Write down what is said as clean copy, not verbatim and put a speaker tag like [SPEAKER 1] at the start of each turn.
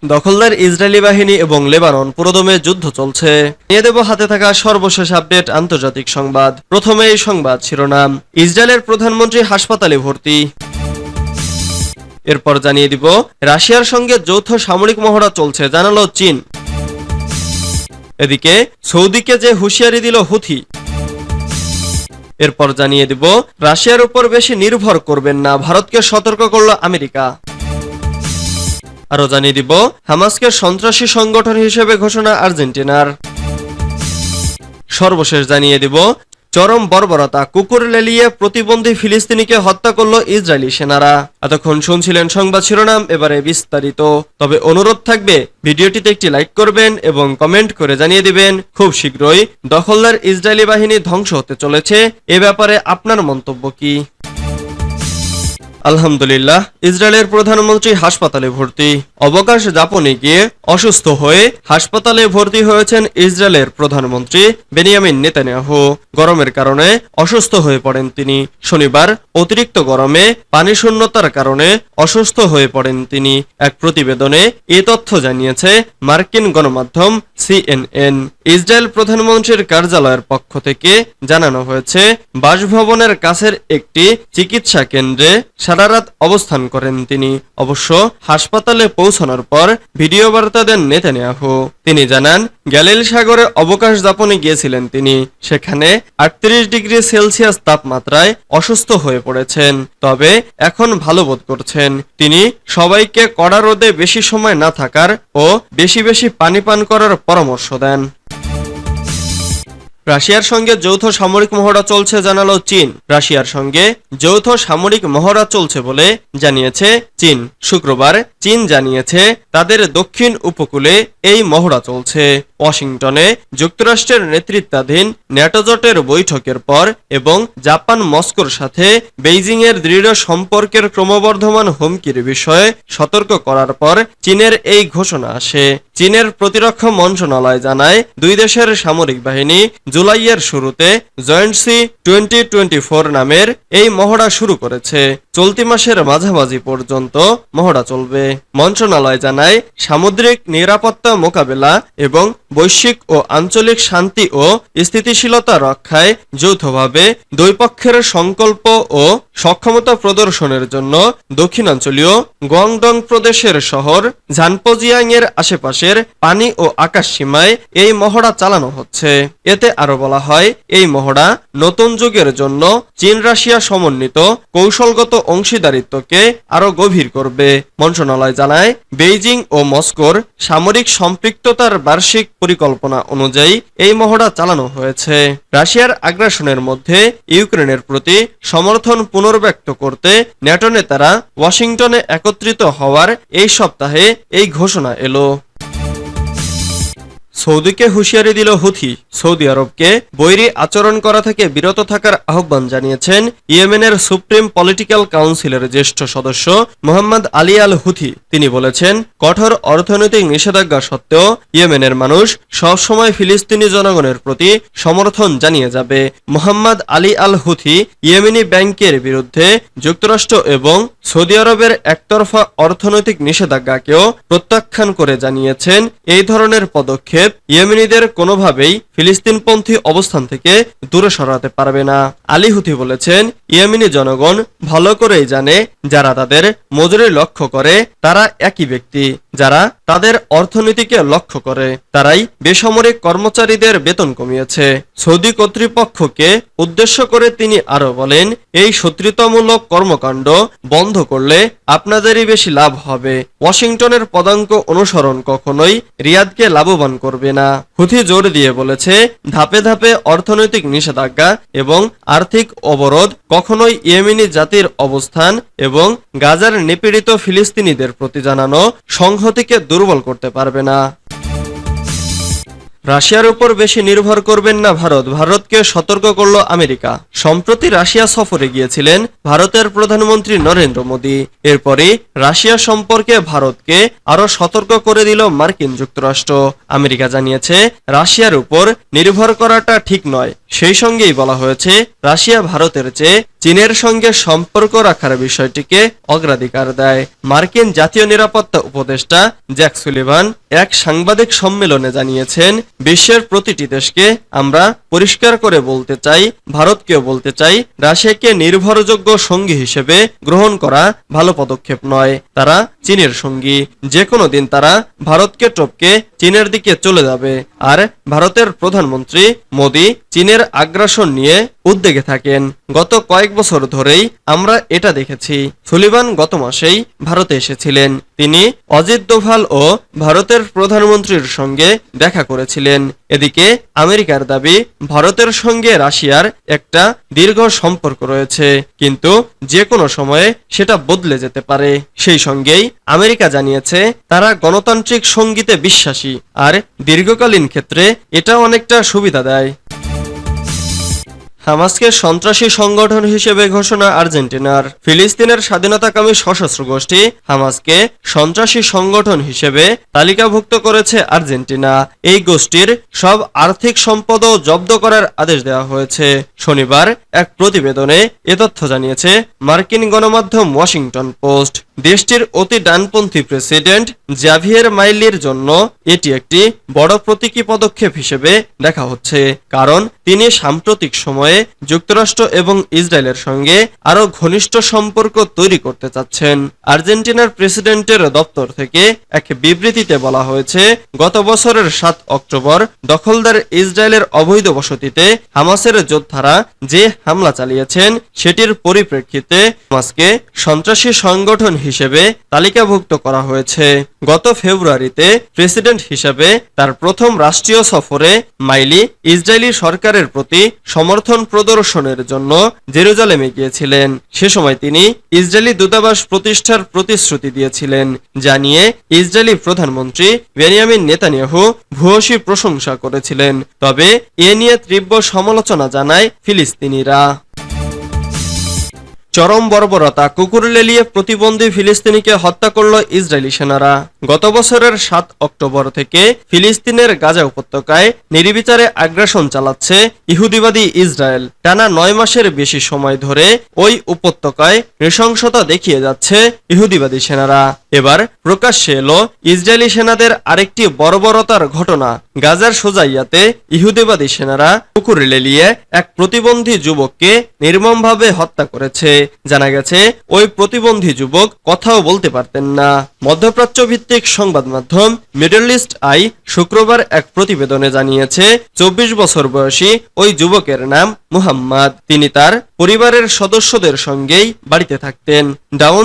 [SPEAKER 1] দখলদার ইসরায়েলি বাহিনী এবং লেবানন পুরোদমে যুদ্ধ চলছে। নিয়ে দেব হাতে থাকা সর্বশেষ আপডেট আন্তর্জাতিক সংবাদ। প্রথমে এই সংবাদ শিরোনাম, ইসরায়েলের প্রধানমন্ত্রী হাসপাতালে ভর্তি। এরপর জানিয়ে দিব রাশিয়ার সঙ্গে যৌথ সামরিক মহড়া চলছে, জানালো চীন। এদিকে সৌদিকে যে হুঁশিয়ারি দিল হুথি। এরপর জানিয়ে দিব রাশিয়ার উপর বেশি নির্ভর করবেন না, ভারতকে সতর্ক করল আমেরিকা। আরো জানিয়ে দিব হামাসকে সন্ত্রাসী সংগঠন হিসেবে ঘোষণা আর্জেন্টিনার। সর্বশেষ জানিয়ে দিব চরম বর্বরতা, কুকুর লেলিয়ে প্রতিবন্ধী ফিলিস্তিনিকে হত্যা করল ইসরায়েলি সেনারা। এতক্ষণ শুনছিলেন সংবাদ শিরোনাম, এবারে বিস্তারিত। তবে অনুরোধ থাকবে ভিডিওটিতে একটি লাইক করবেন এবং কমেন্ট করে জানিয়ে দিবেন খুব শীঘ্রই দখলদার ইসরায়েলি বাহিনী ধ্বংস হতে চলেছে, এ ব্যাপারে আপনার মন্তব্য কি? আলহামদুলিল্লাহ, ইসরায়েলের প্রধানমন্ত্রী হাসপাতালে ভর্তি। অবকাশ যাপনে গিয়ে অসুস্থ হয়ে হাসপাতালে ভর্তি হয়েছেন ইসরায়েলের প্রধানমন্ত্রী বেনিয়ামিন নেতানিয়াহু। গরমের কারণে অসুস্থ হয়ে পড়েন তিনি। শনিবার অতিরিক্ত গরমে পানি শূন্যতার কারণে অসুস্থ হয়ে পড়েন তিনি। এক প্রতিবেদনে এ তথ্য জানিয়েছে মার্কিন গণমাধ্যম সিএনএন। ইসরায়েল প্রধানমন্ত্রীর কার্যালয়ের পক্ষ থেকে জানানো হয়েছে, বাসভবনের কাছের একটি চিকিৎসা কেন্দ্রে সারারাত অবস্থান করেন তিনি। অবশ্য হাসপাতালে পৌঁছানোর পর ভিডিও বার্তা দেন নেতানিয়াহু। তিনি জানান, গ্যালিল সাগরে অবকাশ যাপনে গিয়েছিলেন তিনি। সেখানে 38 ডিগ্রি সেলসিয়াস তাপমাত্রায় অসুস্থ হয়ে পড়েছেন, তবে এখন ভালো বোধ করছেন। তিনি সবাইকে কড়া রোদে বেশি সময় না থাকার ও বেশি বেশি পানি পান করার পরামর্শ দেন। রাশিয়ার সঙ্গে যৌথ সামরিক মহড়া চলছে, জানালো চীন। রাশিয়ার সঙ্গে যৌথ সামরিক মহড়া চলছে বলে জানিয়েছে চীন। শুক্রবার চীন জানিয়েছে তাদের দক্ষিণ উপকূলে এই মহড়া চলছে। ওয়াশিংটনে যুক্তরাষ্ট্রের নেতৃত্বাধীন ন্যাটো জোটের বৈঠকের পর এবং জাপান মস্কোর সাথে বেইজিংয়ের দৃঢ় সম্পর্কের ক্রমবর্ধমান হুমকির বিষয়ে সতর্ক করার পর চীনের এই ঘোষণা আসে। চীনের প্রতিরক্ষা মন্ত্রণালয় জানায়, দুই দেশের সামরিক বাহিনী জুলাইয়ের শুরুতে জয়েন্ট সি 2024 নামের এই মহড়া শুরু করেছে। চলতি মাসের মাঝামাঝি পর্যন্ত মহড়া চলবে। মন্ত্রণালয় জানায়, সামুদ্রিক নিরাপত্তা মোকাবেলা এবং বৈশ্বিক ও আঞ্চলিক শান্তি ও স্থিতিশীলতা রক্ষায় যৌথভাবে দুই পক্ষের সংকল্প ও সক্ষমতা প্রদর্শনের জন্য দক্ষিণাঞ্চলীয় গুয়াংডং প্রদেশের শহর ঝানপোজিয়াং এর আশেপাশের পানি ও আকাশ সীমায় এই মহড়া চালানো হচ্ছে। এতে আরো বলা হয়, এই মহড়া নতুন যুগের জন্য চীন রাশিয়া সমন্বিত কৌশলগত অংশীদারিত্বকে আরো গভীর করবে। মন্ত্রণালয় জানায়, বেইজিং ও মস্কোর সামরিক সম্পৃক্ততার বার্ষিক পরিকল্পনা অনুযায়ী এই মহড়া চালানো হয়েছে। রাশিয়ার আগ্রাসনের মধ্যে ইউক্রেনের প্রতি সমর্থন পুনর্ব্যক্ত করতে ন্যাটো নেতারা ওয়াশিংটনে একত্রিত হওয়ার এই সপ্তাহে এই ঘোষণা এলো। সৌদিকে হুঁশিয়ারি দিল হুথি। সৌদি আরবকে বৈরী আচরণ করা থেকে বিরত থাকার আহ্বান জানিয়েছেন ইয়েমেনের সুপ্রিম পলিটিক্যাল কাউন্সিলের জ্যেষ্ঠ সদস্য মোহাম্মদ আলী আল হুথি। তিনি বলেছেন, কঠোর অর্থনৈতিক নিষেধাজ্ঞা সত্ত্বেও ইয়েমেনের মানুষ সবসময় ফিলিস্তিনি জনগণের প্রতি সমর্থন জানিয়ে যাবে। মোহাম্মদ আলী আল হুথি ইয়েমেনি ব্যাংকের বিরুদ্ধে যুক্তরাষ্ট্র এবং সৌদি আরবের একতরফা অর্থনৈতিক নিষেধাজ্ঞাকেও প্রত্যাখ্যান করে জানিয়েছেন, এই ধরনের পদক্ষেপ ইয়েমেনিদের কোনোভাবেই ফিলিস্তিনপন্থী অবস্থান থেকে দূরে সরাতে পারবে না। আলী হুথি বলেছেন, ইয়েমেনি জনগণ ভালো করেই জানে, যারা তাদের মজুরি লক্ষ্য করে তারা একই ব্যক্তি, যারা তাদের অর্থনীতিকে লক্ষ্য করে তারাই বেসামরিক কর্মচারীদের বেতন কমিয়েছে। সৌদি কর্তৃপক্ষকে উদ্দেশ্য করে তিনি আরো বলেন, এই শত্রুতামূলক কর্মকাণ্ড বন্ধ করলে আপনাদেরই বেশি লাভ হবে। ওয়াশিংটনের পদাঙ্ক অনুসরণ কখনোই রিয়াদকে লাভবান করবে না। হুথি জোর দিয়ে বলেছে, ধাপে ধাপে অর্থনৈতিক নিষেধাজ্ঞা এবং আর্থিক অবরোধ কখনোই ইয়েমেনি জাতির অবস্থান এবং গাজার নিপীড়িত ফিলিস্তিনিদের প্রতি জানানো সংহতিকে দুর্বল করতে পারবে না। রাশিয়ার উপর বেশি নির্ভর করবেন না ভারত, ভারতকে সতর্ক করল আমেরিকা। সম্প্রতি রাশিয়া সফরে গিয়েছিলেন ভারতের প্রধানমন্ত্রী নরেন্দ্র মোদী। এরপরই রাশিয়া সম্পর্কে ভারতকে আরো সতর্ক করে দিল মার্কিন যুক্তরাষ্ট্র। আমেরিকা জানিয়েছে, রাশিয়ার উপর নির্ভর করাটা ঠিক নয়, সেই সঙ্গেই বলা হয়েছে রাশিয়া ভারতের চেয়ে চীনের সঙ্গে সম্পর্ক রাখার বিষয়টিকে অগ্রাধিকার দেয়। মার্কিন জাতীয় নিরাপত্তা উপদেষ্টা জ্যাক সুলিভান এক সাংবাদিক সম্মেলনে জানিয়েছেন, বিশ্বের প্রতিটি দেশকে আমরা পরিষ্কার করে বলতে চাই, ভারতকেও বলতে চাই, রাশিয়াকে নির্ভরযোগ্য সঙ্গী হিসেবে গ্রহণ করা ভালো পদক্ষেপ নয়। তারা চীনের সঙ্গী, যে কোনো দিন তারা ভারতকে টপকে চীনের দিকে চলে যাবে। আর ভারতের প্রধানমন্ত্রী মোদি চীনের আগ্রাসন নিয়ে উদ্বেগে থাকেন। গত কয়েক বছর ধরেই আমরা এটা দেখেছি। সুলিভান গত মাসেই ভারতে এসেছিলেন। তিনি অজিত দোভাল ও ভারতের প্রধানমন্ত্রীর সঙ্গে দেখা করেছিলেন। এদিকে আমেরিকার দাবি, ভারতের সঙ্গে রাশিয়ার একটা দীর্ঘ সম্পর্ক রয়েছে, কিন্তু যে কোনো সময়ে সেটা বদলে যেতে পারে। সেই সঙ্গেই আমেরিকা জানিয়েছে তারা গণতান্ত্রিক সঙ্গীতে বিশ্বাসী, আর দীর্ঘকালীন ক্ষেত্রে এটা অনেকটা সুবিধা দেয়। হামাসকে সন্ত্রাসী সংগঠন হিসেবে ঘোষণা আর্জেন্টিনার। ফিলিস্তিনের স্বাধীনতাকামী সশস্ত্র গোষ্ঠী হামাসকে সন্ত্রাসী সংগঠন হিসেবে তালিকাভুক্ত করেছে আর্জেন্টিনা। এই গোষ্ঠীর সব আর্থিক সম্পদও জব্দ করার আদেশ দেওয়া হয়েছে। শনিবার এক প্রতিবেদনে এ তথ্য জানিয়েছে মার্কিন গণমাধ্যম ওয়াশিংটন পোস্ট। দেশটির অতি ডানপন্থী প্রেসিডেন্ট জাভিয়ের মাইলির জন্য এটি একটি বড় প্রতীকী পদক্ষেপ হিসেবে দেখা হচ্ছে, কারণ তিনি সাম্প্রতিক সময়ে যুক্তরাষ্ট্র এবং ইসরায়েলের সঙ্গে আরো ঘনিষ্ঠ সম্পর্ক তৈরি করতে চাচ্ছেন। আর্জেন্টিনার প্রেসিডেন্টের দপ্তর থেকে এক বিবৃতিতে বলা হয়েছে, গত বছরের 7 অক্টোবর দখলদার ইসরায়েলের অবৈধ বসতিতে হামাসের যোদ্ধারা যে হামলা চালিয়েছেন সেটির পরিপ্রেক্ষিতে হামাসকে সন্ত্রাসী সংগঠন হিসেবে তালিকাভুক্ত করা হয়েছে। গত ফেব্রুয়ারিতে প্রেসিডেন্ট হিসেবে তার প্রথম রাষ্ট্রীয় সফরে মাইলি ইসরায়েলি সরকারের প্রতি সমর্থন প্রদর্শনের জন্য জেরুজালেমে গিয়েছিলেন। সে সময় তিনি ইসরায়েলি দূতাবাস প্রতিষ্ঠার প্রতিশ্রুতি দিয়েছিলেন, যা নিয়ে ইসরায়েলি প্রধানমন্ত্রী বেনিয়ামিন নেতানিয়াহু ভূয়সী প্রশংসা করেছিলেন। তবে এ নিয়ে তীব্র সমালোচনা জানায় ফিলিস্তিনিরা। চরম বর্বরতা, কুকুর লেলিয়ে প্রতিবন্ধী ফিলিস্তিনিকে হত্যা করল ইসরায়েলি সেনারা। গত বছরের 7 অক্টোবর থেকে ফিলিস্তিনের গাজা উপত্যকায় নির্বিচারে আগ্রাসন চালাচ্ছে ইহুদিবাদী ইসরায়েল। টানা 9 মাসের বেশি সময় ধরে ওই উপত্যকায় নৃশংসতা দেখিয়ে যাচ্ছে ইহুদিবাদী সেনারা। এবার প্রকাশ্যে এলো ইসরায়েলি সেনাদের আরেকটি বর্বরতার ঘটনা। গাজার সোজাইয়াতে ইহুদিবাদী সেনারা কুকুর লেলিয়ে এক প্রতিবন্ধী যুবককে নির্মমভাবে হত্যা করেছে। জানা গেছে ওই প্রতিবন্ধী যুবক কথাও বলতে পারতেন না। মধ্যপ্রাচ্য ভিত্তিক সংবাদ মাধ্যম মিডল ইস্ট আই শুক্রবার এক প্রতিবেদনে জানিয়েছে 24 বছর বয়সী ওই যুবকের নাম মুহাম্মদ। তিনি তার পরিবারের সদস্যদের সঙ্গেই বাড়িতে থাকতেন। ডাউন